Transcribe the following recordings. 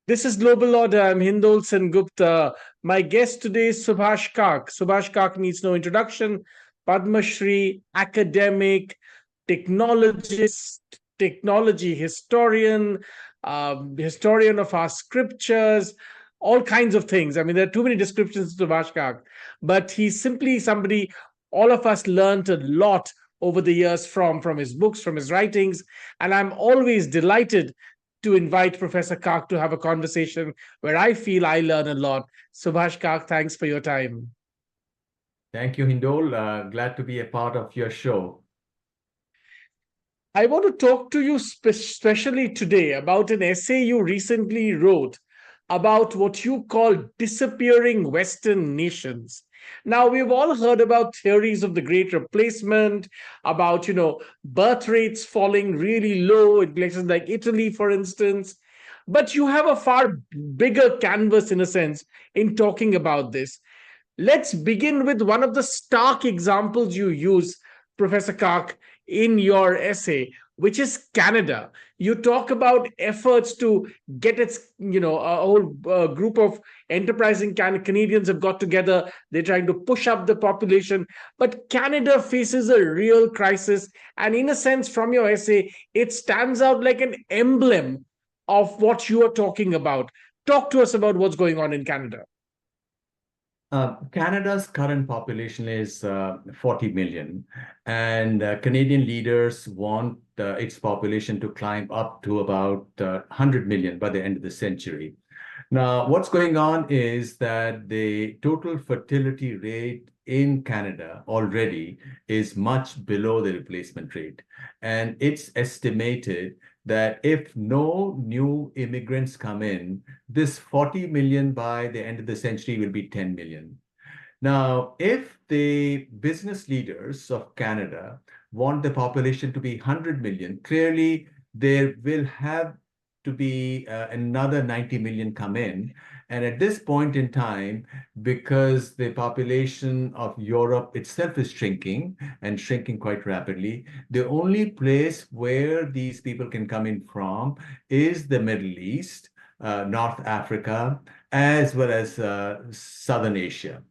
This is Global Order. I'm Hindol Sen Gupta. My guest today is Subhash Kak. Subhash Kak needs no introduction. Padma Shri, academic, technologist, technology historian, historian of our scriptures, all kinds of things. I mean, there are too many descriptions to Subhash Kak, but he's simply somebody all of us learned a lot over the years from his books, from his writings. And I'm always delighted to invite Professor Kak to have a conversation where I feel I learn a lot. Subhash Kak, thanks for your time. Thank you, Hindol. Glad to be a part of your show. I want to talk to you especially today about an essay you recently wrote about what you call disappearing Western nations. Now, we've all heard about theories of the great replacement, about, birth rates falling really low in places like Italy, for instance. But you have a far bigger canvas, in a sense, in talking about this. Let's begin with one of the stark examples you use, Professor Kark, in your essay, which is Canada. You talk about efforts to get a whole group of enterprising Canadians have got together. They're trying to push up the population. But Canada faces a real crisis. And in a sense, from your essay, it stands out like an emblem of what you are talking about. Talk to us about what's going on in Canada. Canada's current population is 40 million, and Canadian leaders want its population to climb up to about 100 million by the end of the century. Now, what's going on is that the total fertility rate in Canada already is much below the replacement rate. And it's estimated that if no new immigrants come in, this 40 million by the end of the century will be 10 million. Now, if the business leaders of Canada want the population to be 100 million, clearly there will have to be another 90 million come in. And at this point in time, because the population of Europe itself is shrinking and shrinking quite rapidly, the only place where these people can come in from is the Middle East, North Africa, as well as Southern Asia.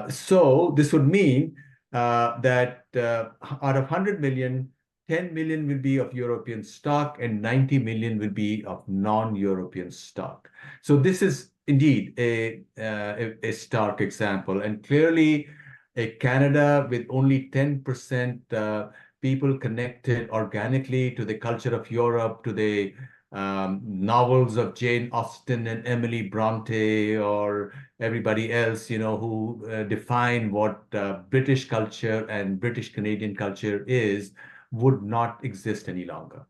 So this would mean that out of 100 million, 10 million will be of European stock and 90 million will be of non-European stock. So this is indeed a stark example. And clearly, a Canada with only 10% people connected organically to the culture of Europe, to the novels of Jane Austen and Emily Bronte or everybody else, who define what British culture and British Canadian culture is, would not exist any longer.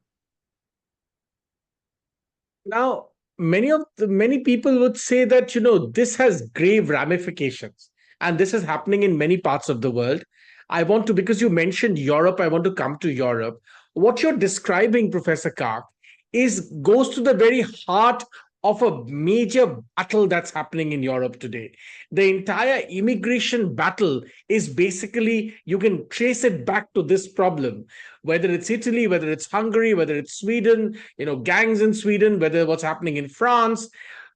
Now, many people would say that this has grave ramifications, and this is happening in many parts of the world. I want to, because you mentioned Europe, I want to come to Europe. What you're describing, Professor Kark, is goes to the very heart of a major battle that's happening in Europe today. The entire immigration battle is basically, you can trace it back to this problem, whether it's Italy, whether it's Hungary, whether it's Sweden, gangs in Sweden, whether what's happening in France,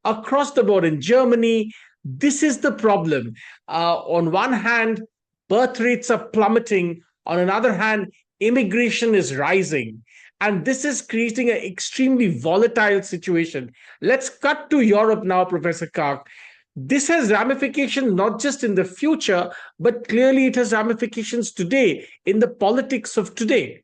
across the board in Germany. This is the problem. On one hand, birth rates are plummeting. On another hand, immigration is rising. And this is creating an extremely volatile situation. Let's cut to Europe now, Professor Kark. This has ramifications not just in the future, but clearly it has ramifications today in the politics of today.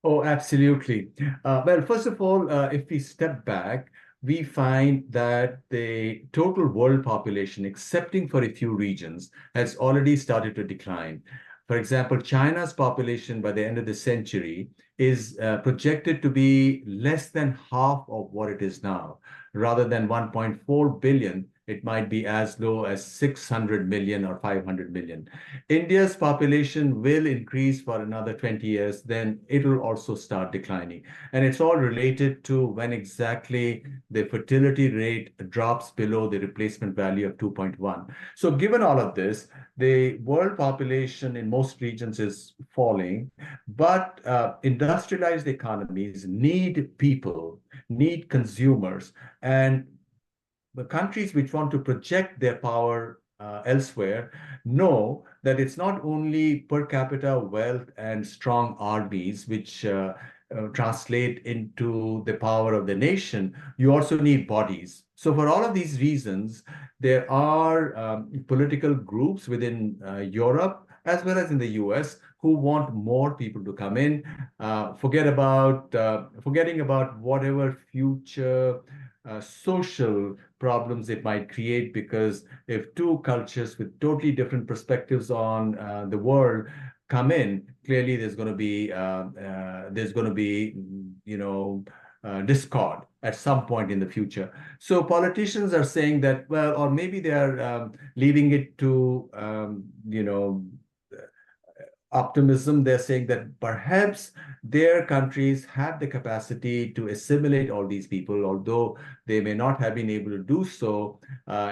Oh, absolutely. Well, first of all, if we step back, we find that the total world population, excepting for a few regions, has already started to decline. For example, China's population by the end of the century is projected to be less than half of what it is now. Rather than 1.4 billion, it might be as low as 600 million or 500 million. India's population will increase for another 20 years, then it will also start declining. And it's all related to when exactly the fertility rate drops below the replacement value of 2.1. So given all of this, the world population in most regions is falling, but industrialized economies need people, need consumers. And the countries which want to project their power elsewhere know that it's not only per capita wealth and strong armies which translate into the power of the nation. You also need bodies. So, for all of these reasons, there are political groups within Europe as well as in the US who want more people to come in. Forgetting about whatever future social problems it might create, because if two cultures with totally different perspectives on the world come in, clearly there's going to be discord at some point in the future. So politicians are saying that, well, or maybe they are leaving it to optimism. They're saying that perhaps their countries have the capacity to assimilate all these people, although they may not have been able to do so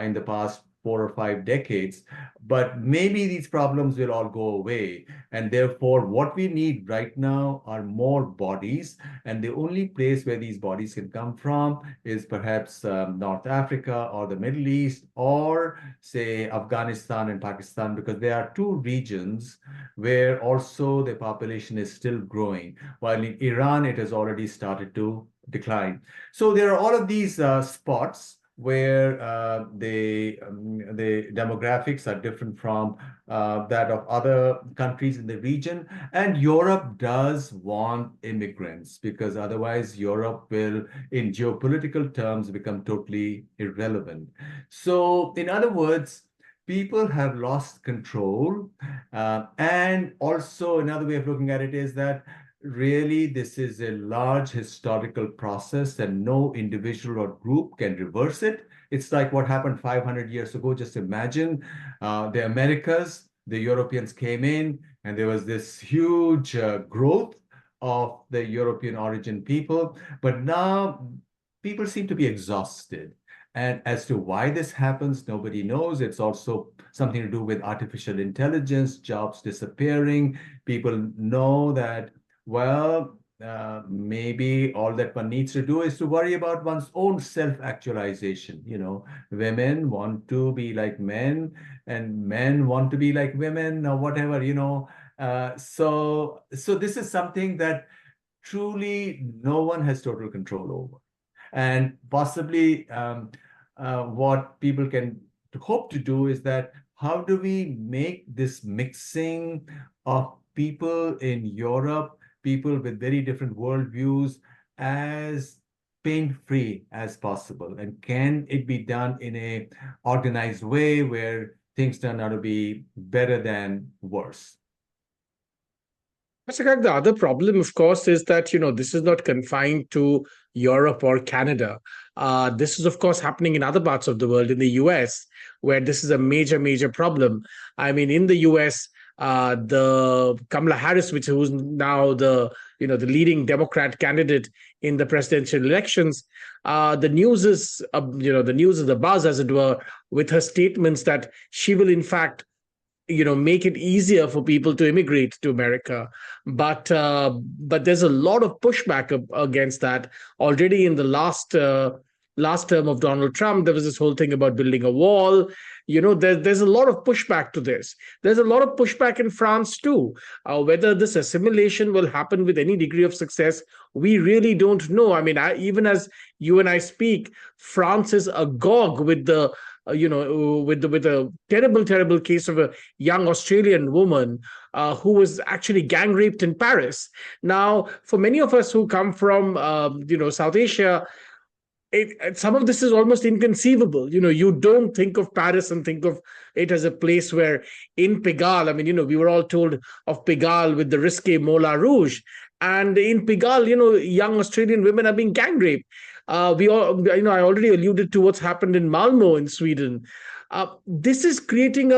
in the past 4 or 5 decades. But maybe these problems will all go away. And therefore, what we need right now are more bodies. And the only place where these bodies can come from is perhaps North Africa or the Middle East, or say Afghanistan and Pakistan, because there are two regions where also the population is still growing, while in Iran it has already started to decline. So there are all of these spots where the demographics are different from that of other countries in the region. And Europe does want immigrants, because otherwise Europe will, in geopolitical terms, become totally irrelevant. So, in other words, people have lost control. And also, another way of looking at it is that really this is a large historical process and no individual or group can reverse it. It's like what happened 500 years ago. Just imagine the Americas, the Europeans came in, and there was this huge growth of the European origin people. But now people seem to be exhausted. And as to why this happens, nobody knows. It's also something to do with artificial intelligence, jobs disappearing. People know that, well, maybe all that one needs to do is to worry about one's own self-actualization. Women want to be like men, and men want to be like women, or whatever. So this is something that truly no one has total control over. And possibly what people can hope to do is that, how do we make this mixing of people in Europe, people with very different worldviews, as pain-free as possible? And can it be done in a organized way where things turn out to be better than worse? Mr. Kak, the other problem, of course, is that, this is not confined to Europe or Canada. This is, of course, happening in other parts of the world, in the US, where this is a major, major problem. I mean, in the US, the Kamala Harris, who's now the leading Democrat candidate in the presidential elections, the news is, the news is the buzz, as it were, with her statements that she will, in fact, make it easier for people to immigrate to America. But there's a lot of pushback against that. Already in the last term of Donald Trump, there was this whole thing about building a wall. There's a lot of pushback to this. There's a lot of pushback in France too. Whether this assimilation will happen with any degree of success, we really don't know. I mean, even as you and I speak, France is agog with the with a terrible, terrible case of a young Australian woman who was actually gang raped in Paris. Now, for many of us who come from South Asia, some of this is almost inconceivable. You don't think of Paris and think of it as a place where, in Pigalle, I mean, we were all told of Pigalle with the risque Moulin Rouge. And in Pigalle, young Australian women are being gang raped. I already alluded to what's happened in Malmo in Sweden. This is creating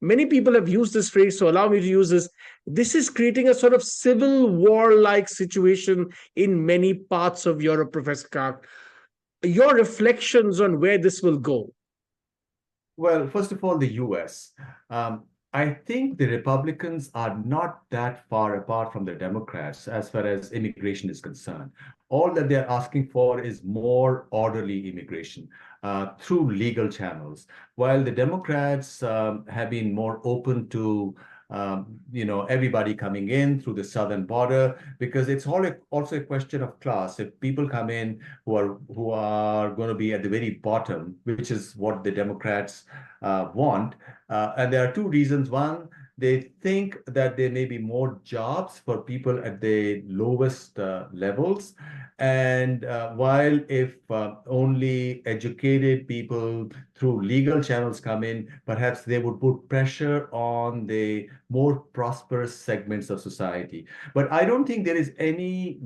many people have used this phrase, so allow me to use this. This is creating a sort of civil war-like situation in many parts of Europe, Professor Kark. Your reflections on where this will go? Well, first of all, the US. I think the Republicans are not that far apart from the Democrats as far as immigration is concerned. All that they're asking for is more orderly immigration through legal channels, while the Democrats have been more open to everybody coming in through the southern border, because it's also a question of class. If people come in who are going to be at the very bottom, which is what the Democrats want, and there are two reasons. One, they think that there may be more jobs for people at the lowest levels. And while if only educated people through legal channels come in, perhaps they would put pressure on the more prosperous segments of society. But I don't think there is any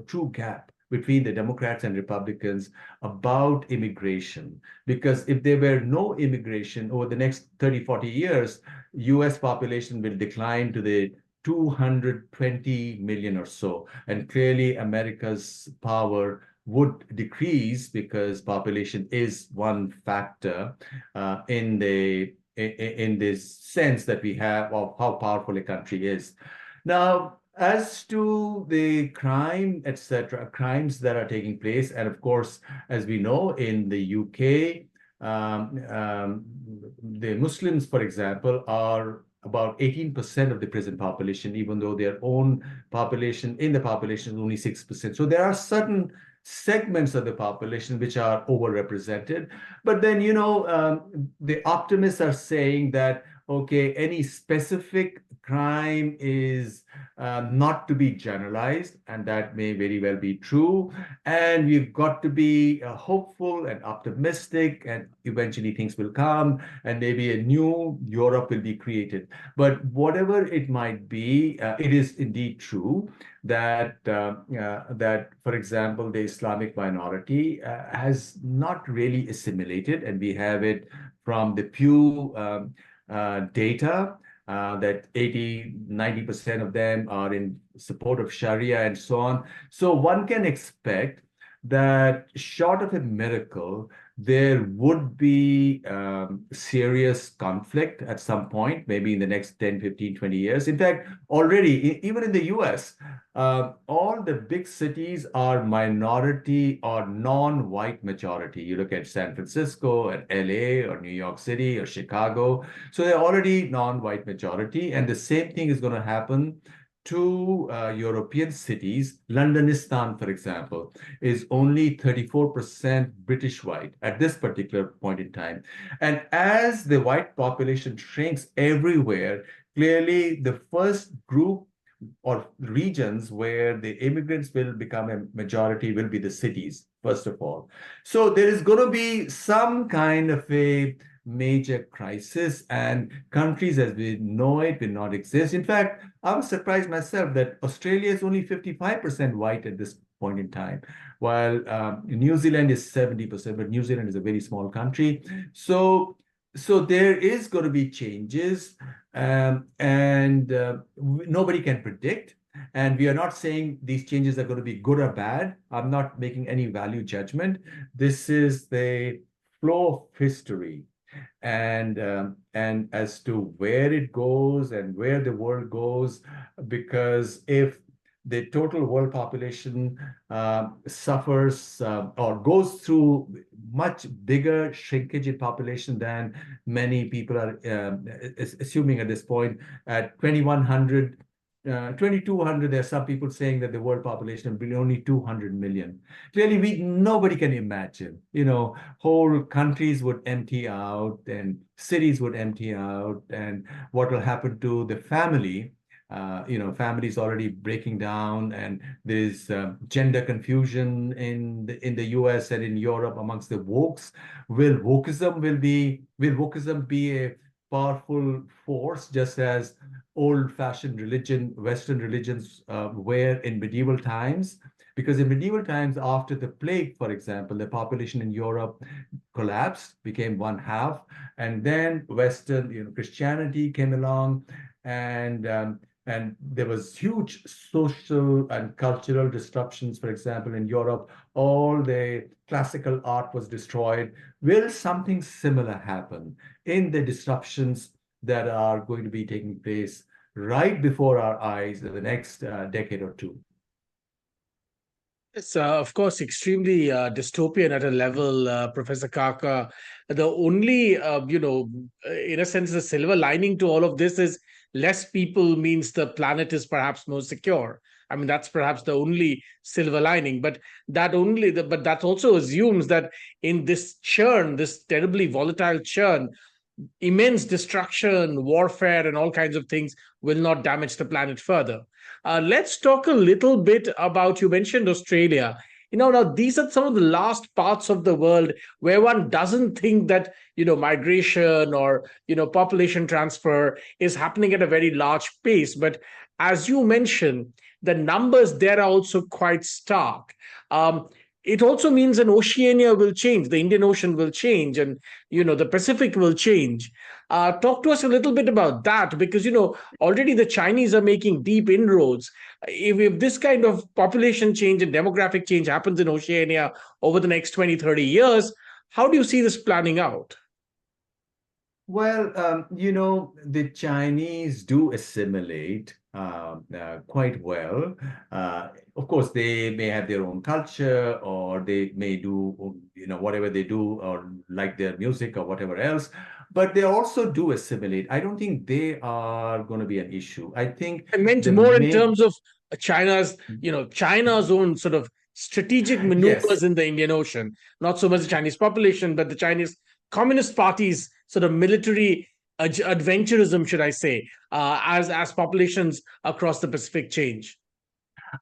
true gap between the Democrats and Republicans about immigration. Because if there were no immigration over the next 30, 40 years, US population will decline to the 220 million or so. And clearly, America's power would decrease because population is one factor in this sense that we have of how powerful a country is. Now, as to the crime, etc., crimes that are taking place, and of course, as we know, in the UK, the Muslims, for example, are about 18% of the prison population, even though their own population in the population is only 6%. So there are certain segments of the population which are overrepresented. But then, the optimists are saying that, okay, any specific crime is not to be generalized, and that may very well be true. And we've got to be hopeful and optimistic, and eventually things will come, and maybe a new Europe will be created. But whatever it might be, it is indeed true that, for example, the Islamic minority has not really assimilated, and we have it from the Pew data that 80, 90% of them are in support of Sharia and so on. So one can expect that short of a miracle, there would be serious conflict at some point, maybe in the next 10, 15, 20 years. In fact, already, even in the US, all the big cities are minority or non-white majority. You look at San Francisco and LA or New York City or Chicago. So they're already non-white majority. And the same thing is going to happen to European cities. Londonistan, for example, is only 34% British white at this particular point in time. And as the white population shrinks everywhere, clearly the first group or regions where the immigrants will become a majority will be the cities, first of all. So there is going to be some kind of a major crisis, and countries as we know it will not exist. In fact, I was surprised myself that Australia is only 55% white at this point in time, while New Zealand is 70%, but New Zealand is a very small country. So there is going to be changes, and nobody can predict. And we are not saying these changes are going to be good or bad. I'm not making any value judgment. This is the flow of history. And as to where it goes and where the world goes, because if the total world population suffers or goes through much bigger shrinkage in population than many people are assuming at this point. At 2100, 2200, there are some people saying that the world population will be only 200 million. Clearly, nobody can imagine, whole countries would empty out and cities would empty out, and what will happen to the family. Families already breaking down, and there's gender confusion in the US and in Europe amongst the wokes. Will wokeism be a powerful force, just as old-fashioned Western religions were in medieval times? Because in medieval times, after the plague, for example, the population in Europe collapsed, became one half, and then Western, Christianity came along, and there was huge social and cultural disruptions. For example, in Europe, all the classical art was destroyed. Will something similar happen in the disruptions that are going to be taking place right before our eyes in the next decade or two. It's, of course, extremely dystopian at a level, Professor Kaka. The only, in a sense, the silver lining to all of this is less people means the planet is perhaps more secure. I mean, that's perhaps the only silver lining. But but that also assumes that in this churn, this terribly volatile churn, immense destruction, warfare, and all kinds of things will not damage the planet further. Let's talk a little bit about, you mentioned Australia. Now these are some of the last parts of the world where one doesn't think that, migration or, population transfer is happening at a very large pace. But as you mentioned, the numbers there are also quite stark. It also means an Oceania will change, the Indian Ocean will change, and the Pacific will change. Talk to us a little bit about that, because already the Chinese are making deep inroads. If this kind of population change and demographic change happens in Oceania over the next 20, 30 years, how do you see this planning out? Well, the Chinese do assimilate quite well. Of course, they may have their own culture, or they may do, whatever they do, or like their music or whatever else, but they also do assimilate. I don't think they are going to be an issue. I think I meant the more in main, terms of China's own sort of strategic maneuvers yes. in the Indian Ocean, not so much the Chinese population, but the Chinese Communist Party's sort of military adventurism, should I say, as populations across the Pacific change.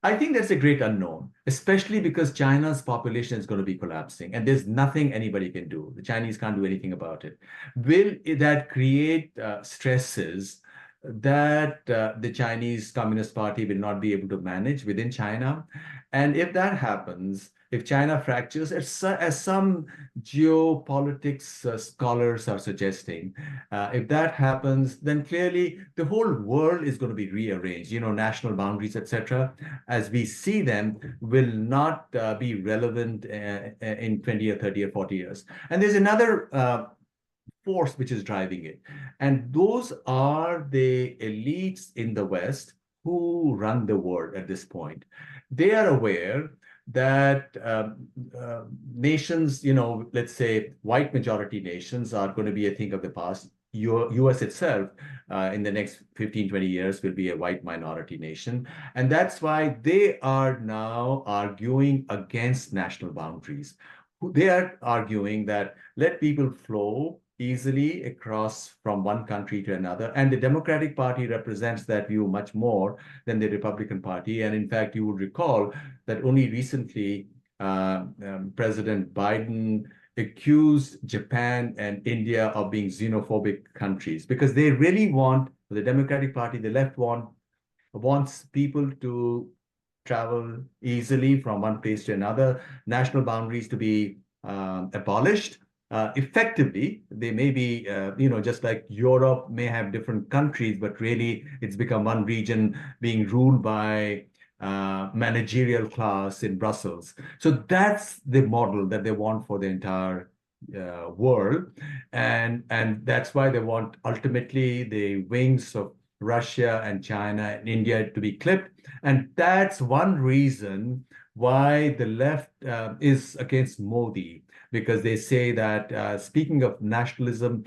I think that's a great unknown, especially because China's population is going to be collapsing and there's nothing anybody can do. The Chinese can't do anything about it. Will that create stresses that the Chinese Communist Party will not be able to manage within China? And if that happens, if China fractures, as some geopolitics scholars are suggesting, if that happens, then clearly the whole world is going to be rearranged, national boundaries, etc., as we see them, will not be relevant in 20 or 30 or 40 years. And there's another force which is driving it. And those are the elites in the West who run the world at this point. They are aware that nations, let's say white majority nations are going to be a thing of the past. US itself, in the next 15, 20 years, will be a white minority nation. And that's why they are now arguing against national boundaries. They are arguing that let people flow easily across from one country to another. And the Democratic Party represents that view much more than the Republican Party. And in fact, you would recall that only recently President Biden accused Japan and India of being xenophobic countries because they really want, the Democratic Party, the left wants people to travel easily from one place to another, national boundaries to be abolished. Effectively, they may be, just like Europe may have different countries, but really it's become one region being ruled by managerial class in Brussels. So that's the model that they want for the entire world. And that's why they want ultimately the wings of Russia and China and India to be clipped. And that's one reason why the left is against Modi, because they say that speaking of nationalism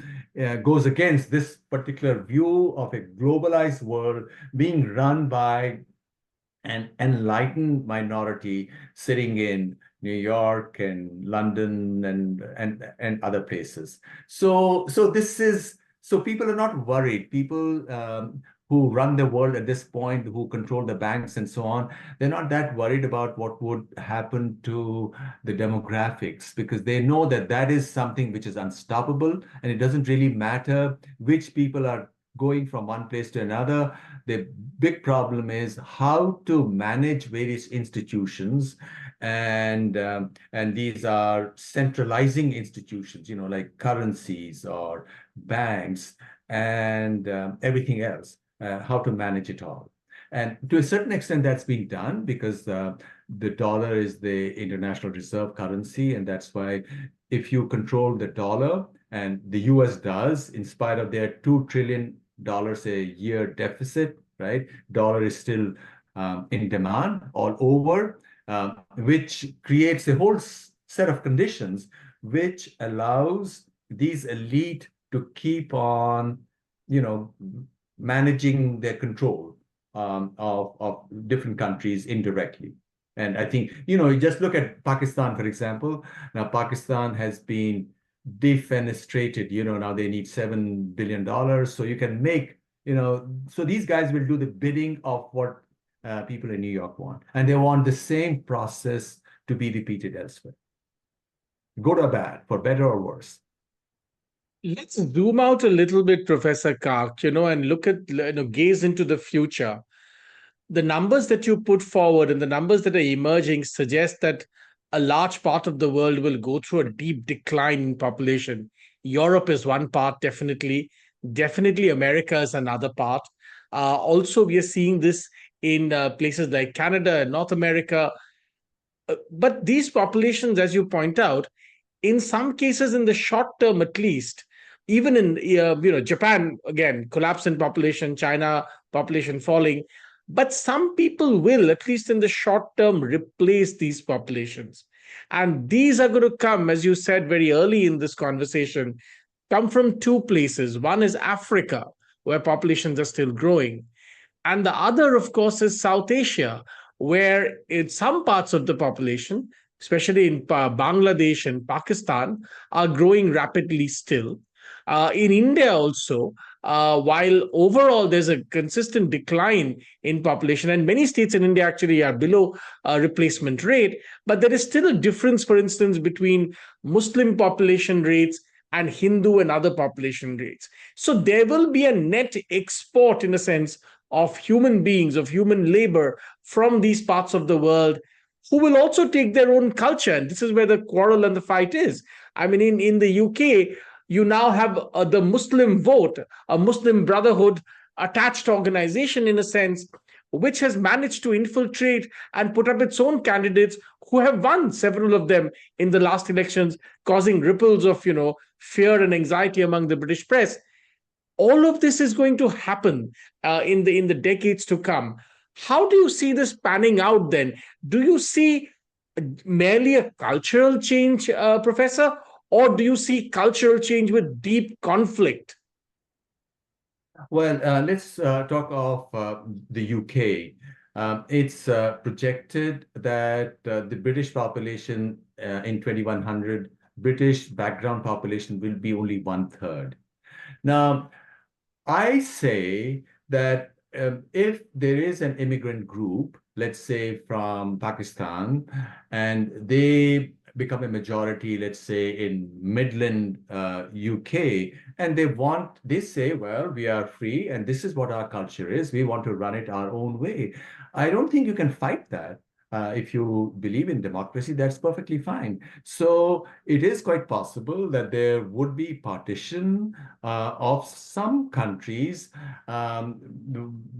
goes against this particular view of a globalized world being run by an enlightened minority sitting in New York and London and other places. So people are not worried. People who run the world at this point, who control the banks and so on, they're not that worried about what would happen to the demographics because they know that that is something which is unstoppable and it doesn't really matter which people are going from one place to another. The big problem is how to manage various institutions, and these are centralizing institutions, like currencies or banks and everything else. How to manage it all. And to a certain extent, that's been done because the dollar is the international reserve currency. And that's why if you control the dollar, and the US does, in spite of their $2 trillion a year deficit, right? Dollar is still in demand all over, which creates a whole set of conditions which allows these elite to keep on, managing their control of different countries indirectly. And I think, you just look at Pakistan, for example. Now, Pakistan has been defenestrated. Now they need $7 billion. So you can make, so these guys will do the bidding of what people in New York want. And they want the same process to be repeated elsewhere. Good or bad, for better or worse. Let's zoom out a little bit, Professor Kark, and look at, gaze into the future. The numbers that you put forward and the numbers that are emerging suggest that a large part of the world will go through a deep decline in population. Europe is one part, definitely. Definitely, America is another part. Also, we are seeing this in places like Canada and North America. But these populations, as you point out, in some cases, in the short term at least, even in Japan, again, collapse in population, China population falling, but some people will, at least in the short term, replace these populations. And these are going to come, as you said very early in this conversation, come from two places. One is Africa, where populations are still growing, and the other, of course, is South Asia, where in some parts of the population, especially in Bangladesh and Pakistan, are growing rapidly still. In India also, while overall there's a consistent decline in population, and many states in India actually are below replacement rate, but there is still a difference, for instance, between Muslim population rates and Hindu and other population rates. So there will be a net export, in a sense, of human beings, of human labor from these parts of the world, who will also take their own culture. And this is where the quarrel and the fight is. I mean, in the UK, you now have the Muslim vote, a Muslim Brotherhood attached organization, in a sense, which has managed to infiltrate and put up its own candidates who have won several of them in the last elections, causing ripples of, fear and anxiety among the British press. All of this is going to happen in the decades to come. How do you see this panning out then? Do you see merely a cultural change, Professor, or do you see cultural change with deep conflict? Well, let's talk of the UK. It's projected that the British population in 2100, British background population will be only 1/3. Now, I say that if there is an immigrant group, let's say from Pakistan, and they become a majority, let's say in Midland, UK, and they say, well, we are free and this is what our culture is. We want to run it our own way. I don't think you can fight that. If you believe in democracy, that's perfectly fine. So it is quite possible that there would be partition of some countries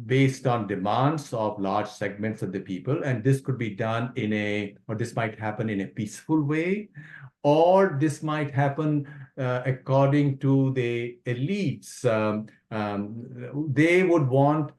based on demands of large segments of the people. And this could be done or this might happen in a peaceful way, or this might happen according to the elites. They would want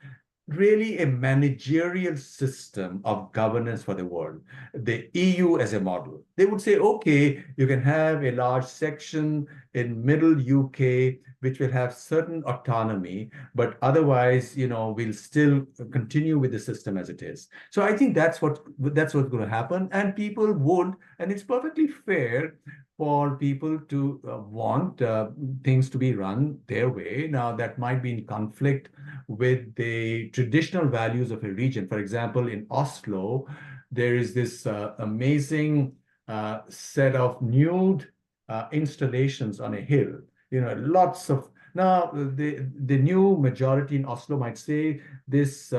really a managerial system of governance for the world, the EU as a model. They would say, okay, you can have a large section in middle UK, which will have certain autonomy, but otherwise, we'll still continue with the system as it is. So I think that's what's going to happen. And people would, and it's perfectly fair for people to want things to be run their way. Now, that might be in conflict with the traditional values of a region. For example, in Oslo, there is this amazing set of nude installations on a hill. Lots of now the new majority in Oslo might say this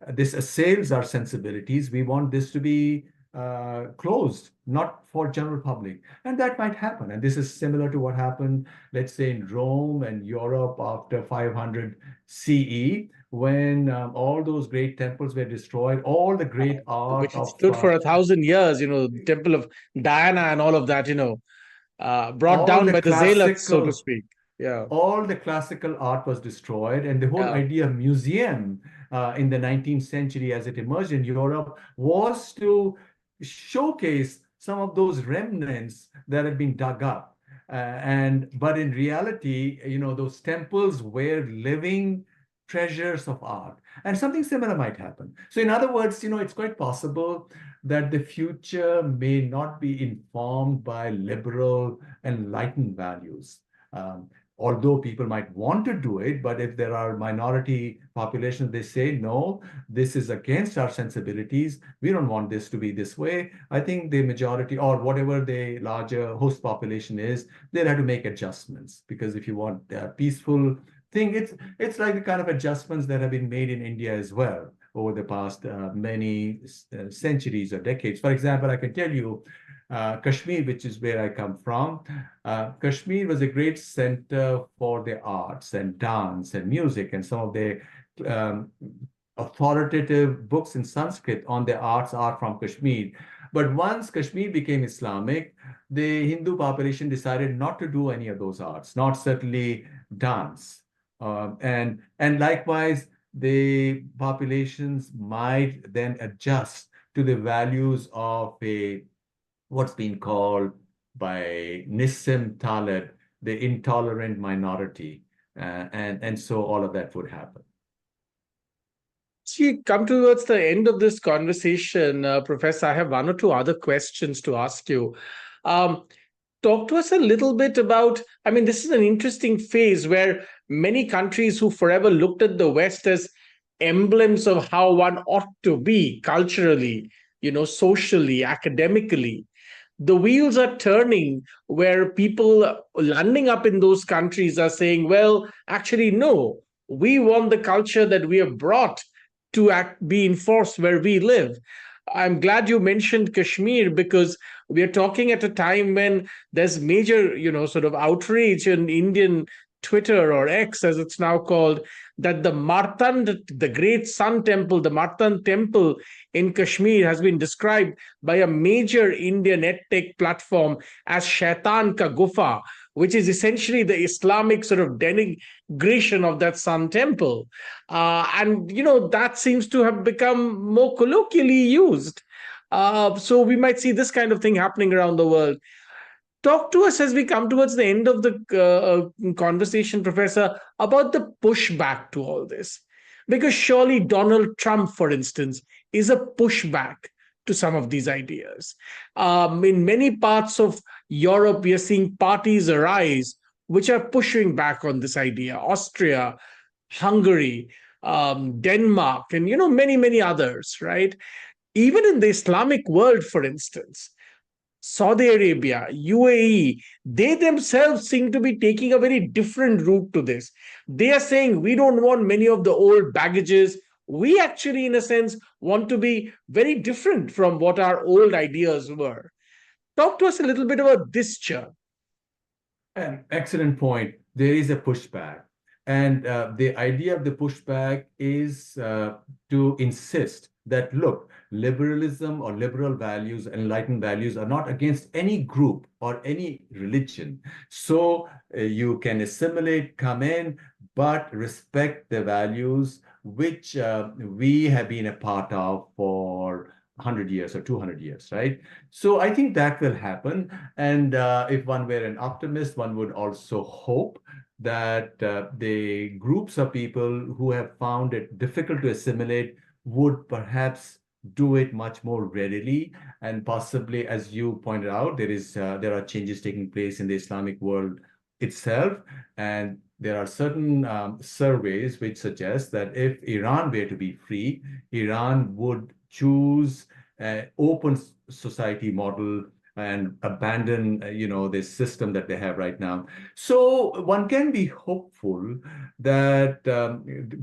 assails our sensibilities. We want this to be closed, not for general public. And that might happen. And this is similar to what happened, let's say, in Rome and Europe after 500 CE, when all those great temples were destroyed, all the great art which had of stood for 1,000 years, Temple of Diana and all of that, brought all down the by the zealots, so to classical speak. Yeah, all the classical art was destroyed, and the whole yeah. idea of museum in the 19th century as it emerged in Europe was to showcase some of those remnants that had been dug up. And but in reality, those temples were living treasures of art, and something similar might happen. So, in other words, it's quite possible that the future may not be informed by liberal, enlightened values. Um, Although people might want to do it, but if there are minority populations, they say, no, this is against our sensibilities. We don't want this to be this way. I think the majority, or whatever the larger host population is, they'll have to make adjustments, because if you want a peaceful thing, it's like the kind of adjustments that have been made in India as well over the past many centuries or decades. For example, I can tell you, Kashmir, which is where I come from, Kashmir was a great center for the arts and dance and music, and some of the um, authoritative books in Sanskrit on the arts are from Kashmir. But once Kashmir became Islamic, the Hindu population decided not to do any of those arts, not certainly dance. And likewise, the populations might then adjust to the values of a what's been called by Nissim Taleb the intolerant minority, and so all of that would happen. As we come towards the end of this conversation, Professor, I have one or two other questions to ask you. Um, Talk to us a little bit about, I mean, this is an interesting phase where many countries who forever looked at the West as emblems of how one ought to be culturally, socially, academically, the wheels are turning where people landing up in those countries are saying, well, actually, no, we want the culture that we have brought to be enforced where we live. I'm glad you mentioned Kashmir because we are talking at a time when there's major, sort of outrage in Indian Twitter or X, as it's now called, that the Martand, the great sun temple, the Martand temple in Kashmir has been described by a major Indian edtech platform as Shaitan Ka Gufa, which is essentially the Islamic sort of denigration of that sun temple. And, that seems to have become more colloquially used. So we might see this kind of thing happening around the world. Talk to us as we come towards the end of the conversation, Professor, about the pushback to all this. Because surely Donald Trump, for instance, is a pushback to some of these ideas. In many parts of Europe, we are seeing parties arise which are pushing back on this idea. Austria, Hungary, Denmark, and many, many others, right? Even in the Islamic world, for instance, Saudi Arabia, UAE, they themselves seem to be taking a very different route to this. They are saying we don't want many of the old baggages. We actually, in a sense, want to be very different from what our old ideas were. Talk to us a little bit about this, Chair. An excellent point. There is a pushback. And the idea of the pushback is to insist that, look, liberalism or liberal values, enlightened values are not against any group or any religion. So you can assimilate, come in, but respect the values which we have been a part of for 100 years or 200 years, right? So I think that will happen. And if one were an optimist, one would also hope that the groups of people who have found it difficult to assimilate would perhaps do it much more readily. And possibly, as you pointed out, there are changes taking place in the Islamic world itself. And there are certain surveys which suggest that if Iran were to be free, Iran would choose an open society model and abandon, this system that they have right now. So one can be hopeful that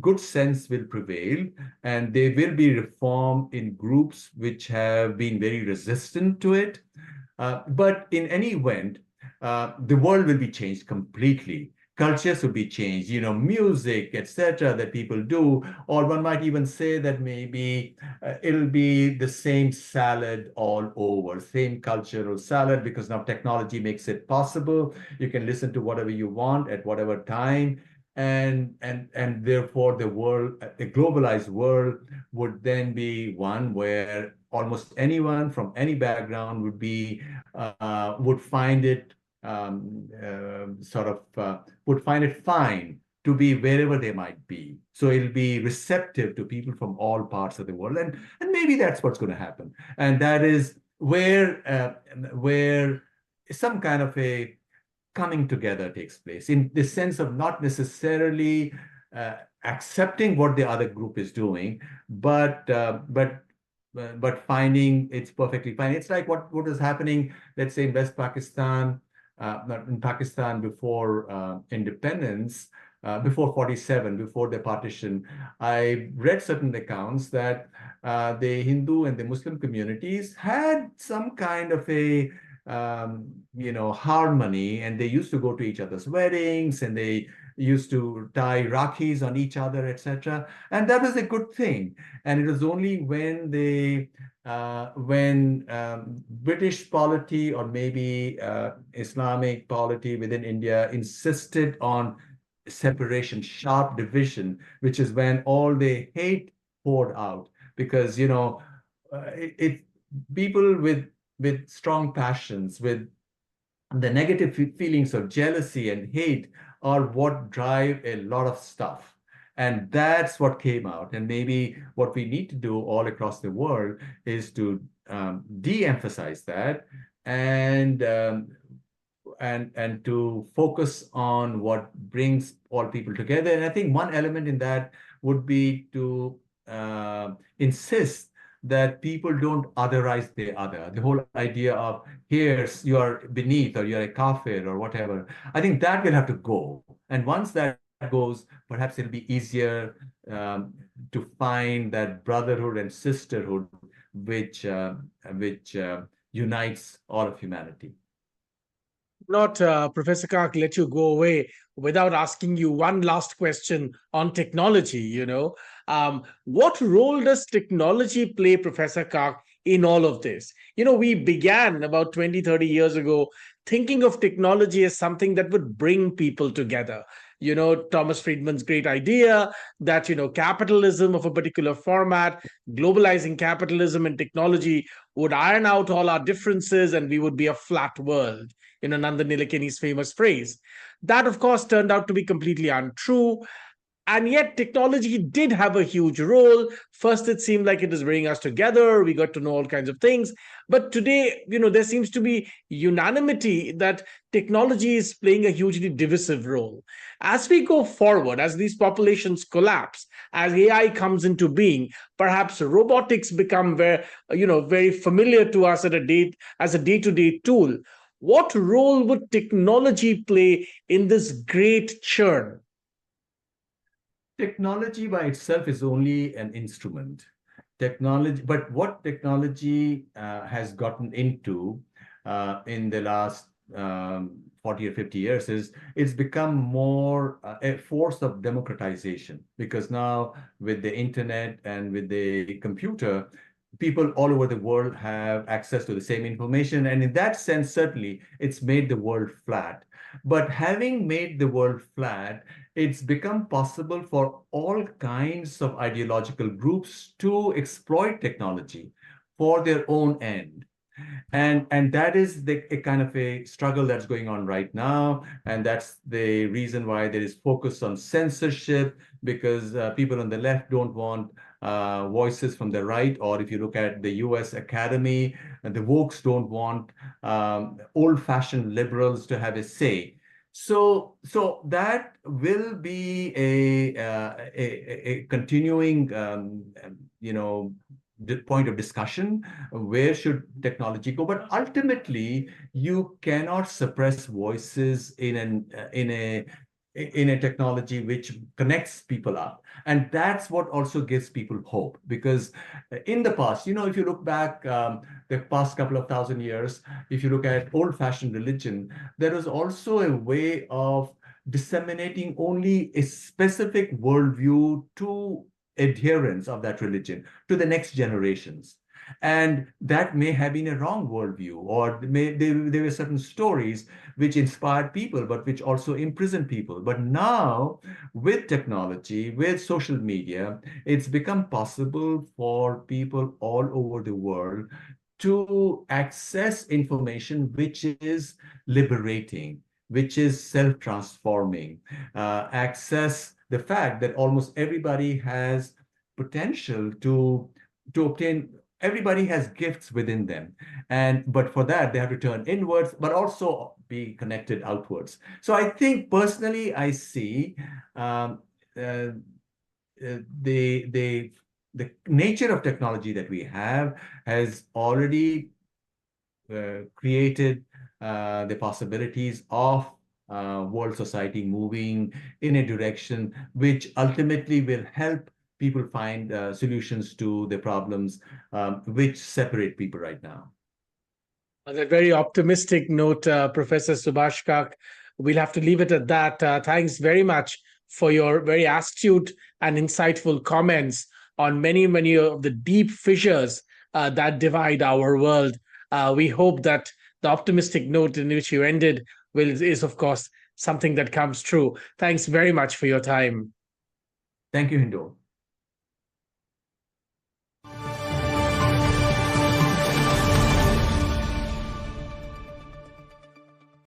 good sense will prevail, and there will be reform in groups which have been very resistant to it. But in any event, the world will be changed completely cultures would be changed, music, etc., that people do. Or one might even say that maybe it'll be the same salad all over, same cultural salad, because now technology makes it possible. You can listen to whatever you want at whatever time. And therefore the world, a globalized world, would then be one where almost anyone from any background would find it sort of would find it fine to be wherever they might be. So it'll be receptive to people from all parts of the world, and maybe that's what's going to happen. And that is where some kind of a coming together takes place, in the sense of not necessarily accepting what the other group is doing, but finding it's perfectly fine. It's like what is happening, let's say, in West Pakistan, not in Pakistan before independence, before 47, before the partition. I read certain accounts that the Hindu and the Muslim communities had some kind of a harmony, and they used to go to each other's weddings, and they used to tie rakhis on each other, etc. And that was a good thing. And it was only when British polity, or maybe Islamic polity within India, insisted on separation, sharp division, which is when all the hate poured out. Because it people with strong passions, with the negative feelings of jealousy and hate, are what drive a lot of stuff. And that's what came out. And maybe what we need to do all across the world is to de-emphasize that, and to focus on what brings all people together. And I think one element in that would be to insist that people don't otherize the other. The whole idea of, here's, you're beneath, or you're a kafir, or whatever. I think that will have to go. And once that goes, perhaps it'll be easier to find that brotherhood and sisterhood which unites all of humanity. Not, Professor Kark, let you go away without asking you one last question on technology. What role does technology play, Professor Kark, in all of this? We began about 20, 30 years ago thinking of technology as something that would bring people together. Thomas Friedman's great idea that, capitalism of a particular format, globalizing capitalism and technology, would iron out all our differences and we would be a flat world. Nandan Nilekani's famous phrase. That, of course, turned out to be completely untrue. And yet, technology did have a huge role. First, it seemed like it was bringing us together. We got to know all kinds of things. But today, there seems to be unanimity that technology is playing a hugely divisive role. As we go forward, as these populations collapse, as AI comes into being, perhaps robotics become very familiar to us as a day-to-day tool. What role would technology play in this great churn? Technology by itself is only an instrument. But what technology has gotten into in the last 40 or 50 years is it's become more a force of democratization, because now with the internet and with the computer, people all over the world have access to the same information. And in that sense, certainly it's made the world flat. But having made the world flat, it's become possible for all kinds of ideological groups to exploit technology for their own end. And that is a kind of a struggle that's going on right now. And that's the reason why there is focus on censorship, because people on the left don't want voices from the right. Or if you look at the US Academy, the wokes don't want old-fashioned liberals to have a say. So that will be a continuing, point of discussion. Where should technology go? But ultimately, you cannot suppress voices in a technology which connects people up. And that's what also gives people hope. Because in the past, if you look back the past couple of thousand years, if you look at old-fashioned religion, there was also a way of disseminating only a specific worldview to adherents of that religion to the next generations. And that may have been a wrong worldview, or there were certain stories which inspired people, but which also imprisoned people. But now, with technology, with social media, it's become possible for people all over the world to access information which is liberating, which is self-transforming, access the fact that almost everybody has potential to obtain. Everybody has gifts within them, and but for that they have to turn inwards, but also be connected outwards. So I think personally, I see um, uh, the nature of technology that we have has already created the possibilities of world society moving in a direction which ultimately will help people find solutions to the problems which separate people right now. On that very optimistic note, Professor Subhash Kak, we'll have to leave it at that. Thanks very much for your very astute and insightful comments on many, many of the deep fissures that divide our world. We hope that the optimistic note in which you ended is, of course, something that comes true. Thanks very much for your time. Thank you, Hindol.